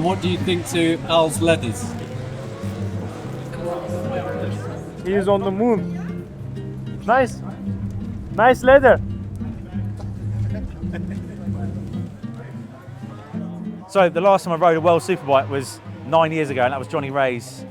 And what do you think to Al's leathers? He is on the moon. Nice. Nice leather. So the last time I rode a World Superbike was 9 years ago, and that was Johnny Ray's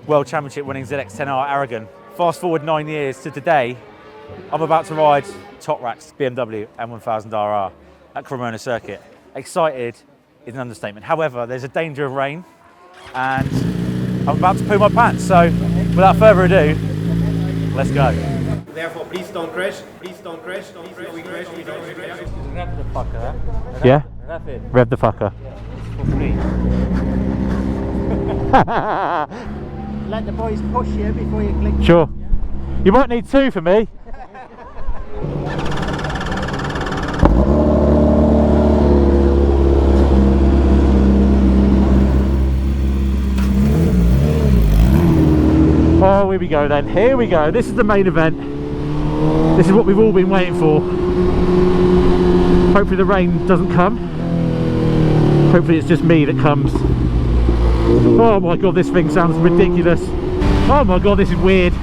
World Championship winning ZX-10R Aragon. Fast forward 9 years to today, I'm about to ride Toprak'S BMW M1000RR at Cremona Circuit. Excited is an understatement. However, there's a danger of rain and I'm about to poo my pants. So without further ado, let's go. Therefore, please don't crash. Please don't crash. Don't crash. We crash. We don't crash. Rev the fucker, huh? Yeah? Rev it. Rev the fucker. It's for free. Let the boys push you before you click. Sure. You might need two for me. Oh, here we go then. Here we go. This is the main event. This is what we've all been waiting for. Hopefully the rain doesn't come. Hopefully it's just me that comes. Oh my god, this thing sounds ridiculous. Oh my god, this is weird.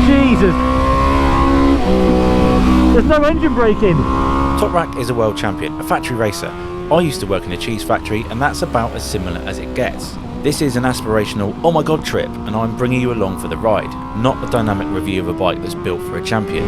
Jesus. There's no engine braking. Toprak is a world champion, a factory racer. I used to work in a cheese factory and that's about as similar as it gets. This is an aspirational oh my god trip and I'm bringing you along for the ride, not a dynamic review of a bike that's built for a champion.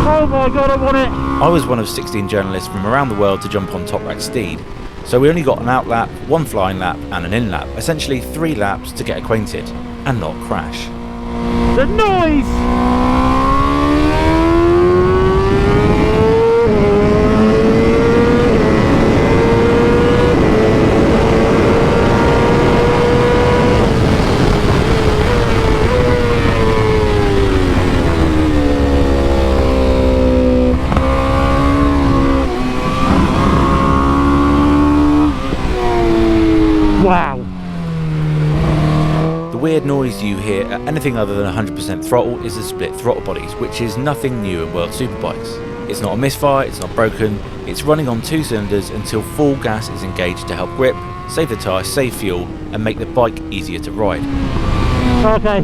Oh my god, I want it! I was one of 16 journalists from around the world to jump on Toprak's steed, so we only got an out lap, one flying lap and an in lap, essentially 3 laps to get acquainted and not crash. The noise! Wow. The weird noise you hear at anything other than 100% throttle is the split throttle bodies, which is nothing new in World Superbikes. It's not a misfire, it's not broken, it's running on 2 cylinders until full gas is engaged to help grip, save the tyre, save fuel and make the bike easier to ride. Okay,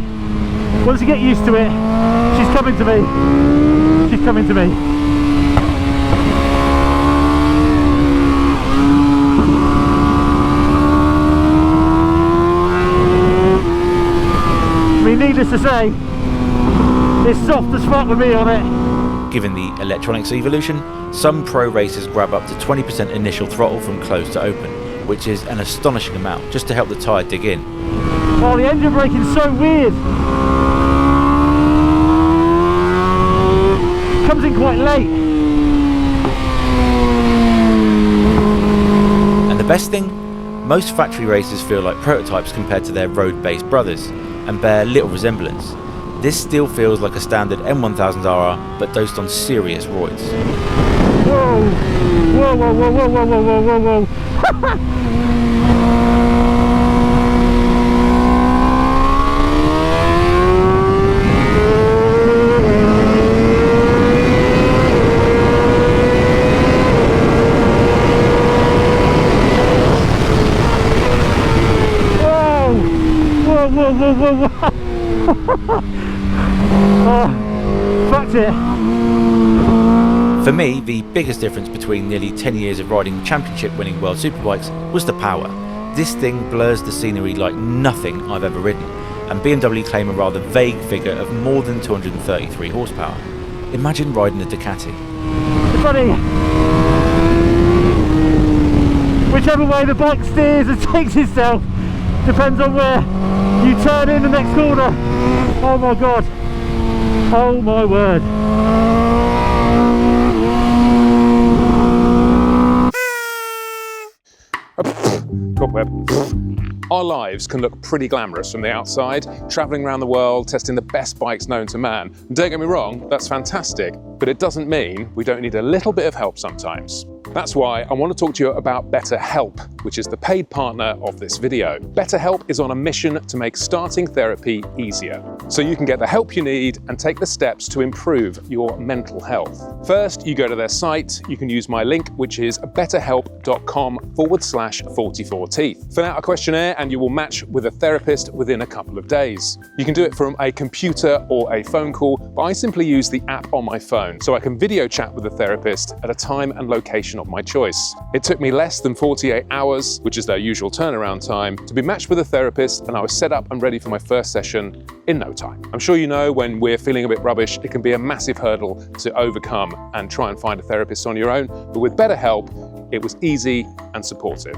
once you get used to it, she's coming to me. She's coming to me. I mean, needless to say, it's soft as fuck with me on it. Given the electronics evolution, some pro racers grab up to 20% initial throttle from close to open, which is an astonishing amount just to help the tyre dig in. Oh, the engine braking's so weird. Comes in quite late. And the best thing? Most factory racers feel like prototypes compared to their road-based brothers, and bear little resemblance. This still feels like a standard M1000RR, but dosed on serious roids. Whoa! Whoa, whoa, whoa, whoa, whoa, whoa, whoa, whoa, Whoa, whoa, whoa, whoa. Oh, fucked it. For me, the biggest difference between nearly 10 years of riding championship-winning World Superbikes was the power. This thing blurs the scenery like nothing I've ever ridden, and BMW claim a rather vague figure of more than 233 horsepower. Imagine riding a Ducati. It's funny. Whichever way the bike steers and takes itself depends on where you turn in the next corner. Oh my god. Oh my word. Cobweb. Our lives can look pretty glamorous from the outside, travelling around the world, testing the best bikes known to man. And don't get me wrong, that's fantastic, but it doesn't mean we don't need a little bit of help sometimes. That's why I want to talk to you about BetterHelp, which is the paid partner of this video. BetterHelp is on a mission to make starting therapy easier, so you can get the help you need and take the steps to improve your mental health. First, you go to their site. You can use my link, which is betterhelp.com/44teeth. Fill out a questionnaire and you will match with a therapist within a couple of days. You can do it from a computer or a phone call, but I simply use the app on my phone so I can video chat with the therapist at a time and location of my choice. It took me less than 48 hours, which is their usual turnaround time, to be matched with a therapist, and I was set up and ready for my first session in no time. I'm sure you know when we're feeling a bit rubbish, it can be a massive hurdle to overcome and try and find a therapist on your own, but with BetterHelp, it was easy and supportive.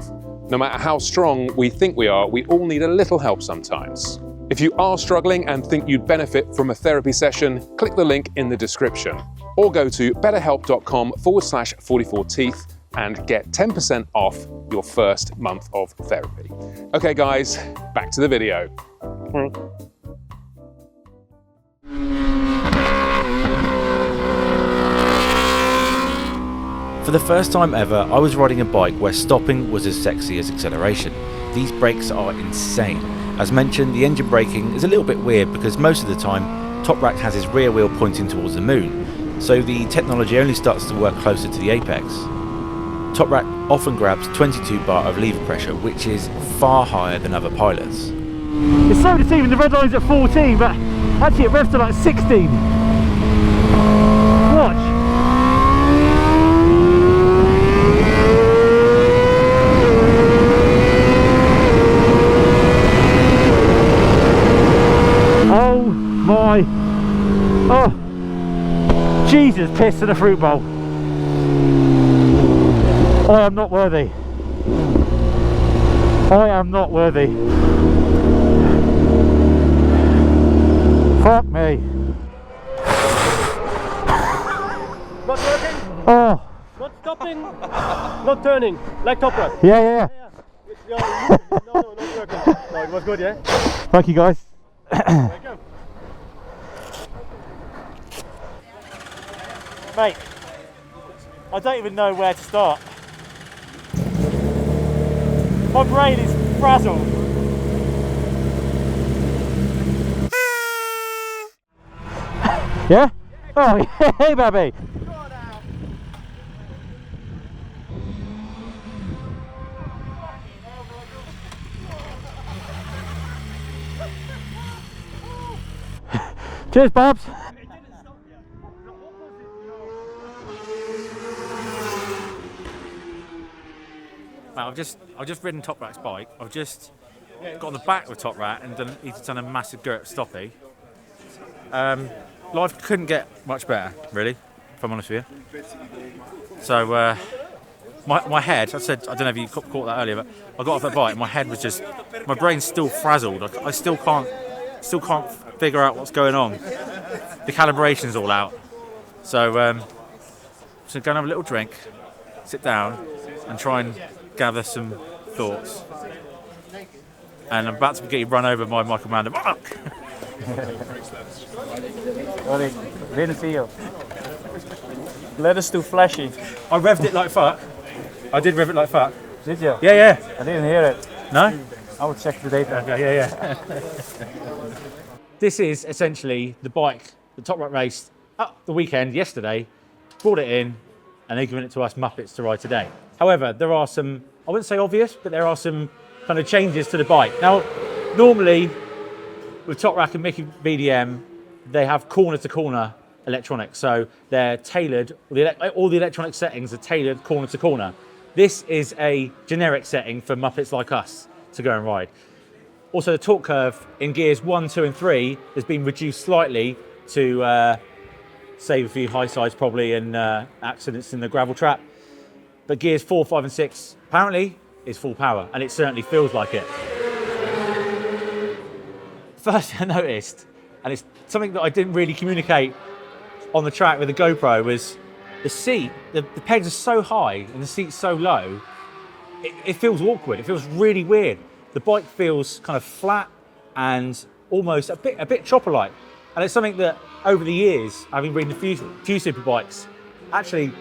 No matter how strong we think we are, we all need a little help sometimes. If you are struggling and think you'd benefit from a therapy session, click the link in the description or go to betterhelp.com/44teeth and get 10% off your first month of therapy. Okay guys, back to the video. For the first time ever, I was riding a bike where stopping was as sexy as acceleration. These brakes are insane. As mentioned, the engine braking is a little bit weird because most of the time, Toprak has his rear wheel pointing towards the moon, so the technology only starts to work closer to the apex. Toprak often grabs 22 bar of lever pressure, which is far higher than other pilots. It's so deceiving, the red line's at 14, but actually it revs to like 16. Watch. Oh, Jesus, piss in a fruit bowl. I am not worthy. I am not worthy. Fuck me. Not working, Oh. not stopping, not turning, like Toprak. Yeah. No, not working. No, it was good, yeah? Thank you, guys. Welcome. Mate, I don't even know where to start. My brain is frazzled. Yeah? Oh, yeah, hey, baby. Cheers, Babs. I've just ridden Toprak's bike. I've just got on the back with Toprak and he's done a massive gert stoppy. Life couldn't get much better, really, if I'm honest with you. So my head, I don't know if you caught that earlier, but I got off that bike and my head was just, my brain's still frazzled. I still can't figure out what's going on. The calibration's all out. So just go and have a little drink, sit down and try and gather some thoughts. And I'm about to get run over by Michael Manda. Sorry, didn't see you. Let us too flashy. I revved it like fuck. I did rev it like fuck. Did you? Yeah. I didn't hear it. No? I will check the data. Okay, yeah. This is essentially the bike the Toprak raced up the weekend yesterday, brought it in, and they're giving it to us Muppets to ride today. However, there are some, I wouldn't say obvious, but there are some kind of changes to the bike. Now, normally with Toprak and Mickey BDM, they have corner-to-corner electronics, so they're tailored, all the electronic settings are tailored corner-to-corner. This is a generic setting for Muppets like us to go and ride. Also, the torque curve in gears 1, 2 and 3 has been reduced slightly to save a few high sides probably and accidents in the gravel trap. But gears 4, 5 and 6 apparently is full power, and it certainly feels like it. First thing I noticed, and it's something that I didn't really communicate on the track with the GoPro, was the seat, the pegs are so high and the seat's so low, it feels awkward, it feels really weird. The bike feels kind of flat and almost a bit chopper-like. And it's something that over the years, having ridden a few superbikes, actually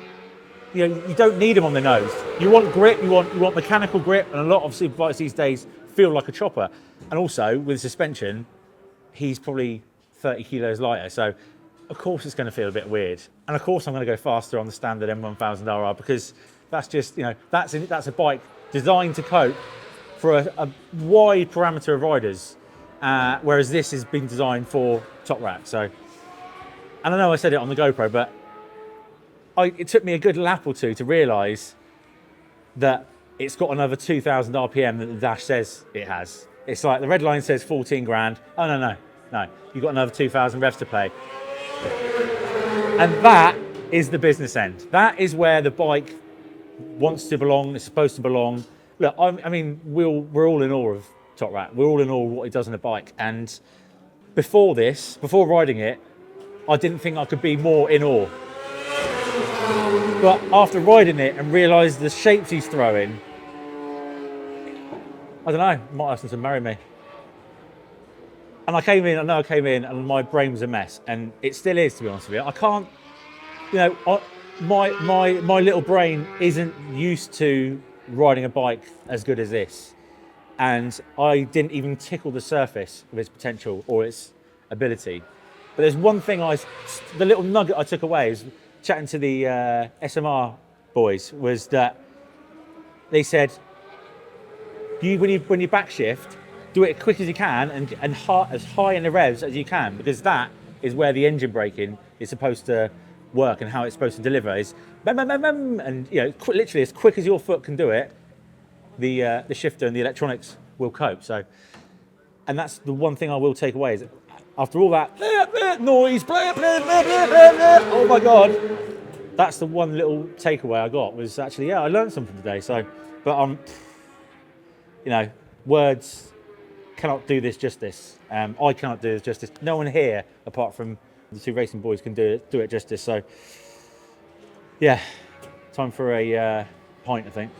you know, you don't need them on the nose. You want grip, you want mechanical grip, and a lot of superbikes these days feel like a chopper. And also with suspension, he's probably 30 kilos lighter, so of course it's going to feel a bit weird. And of course I'm going to go faster on the standard M1000RR because that's just, you know, that's a bike designed to cope for a wide parameter of riders, whereas this has been designed for Toprak'S. So, and I know I said it on the GoPro, but it took me a good lap or two to realise that it's got another 2,000 RPM that the dash says it has. It's like the red line says 14 grand. Oh, no. You've got another 2,000 revs to play. And that is the business end. That is where the bike wants to belong, it's supposed to belong. Look, I mean, we're all in awe of Toprak. We're all in awe of what he does on a bike. And before riding it, I didn't think I could be more in awe. But after riding it and realised the shapes he's throwing, I don't know, might ask him to marry me. And I came in and my brain was a mess, and it still is, to be honest with you. I can't, you know, my little brain isn't used to riding a bike as good as this, and I didn't even tickle the surface of its potential or its ability. But there's one thing the little nugget I took away is chatting to the SMR boys, was that they said, when you backshift, do it as quick as you can and as high in the revs as you can, because that is where the engine braking is supposed to work and how it's supposed to deliver is bam, bam, bam, bam, and you know, literally as quick as your foot can do it, the shifter and the electronics will cope. So, and that's the one thing I will take away, is that after all that noise, oh my God, that's the one little takeaway I got, was actually, yeah, I learned something today. So, but you know, words cannot do this justice. I cannot do this justice. No one here, apart from the two racing boys, can do it justice. So, yeah, time for a pint, I think.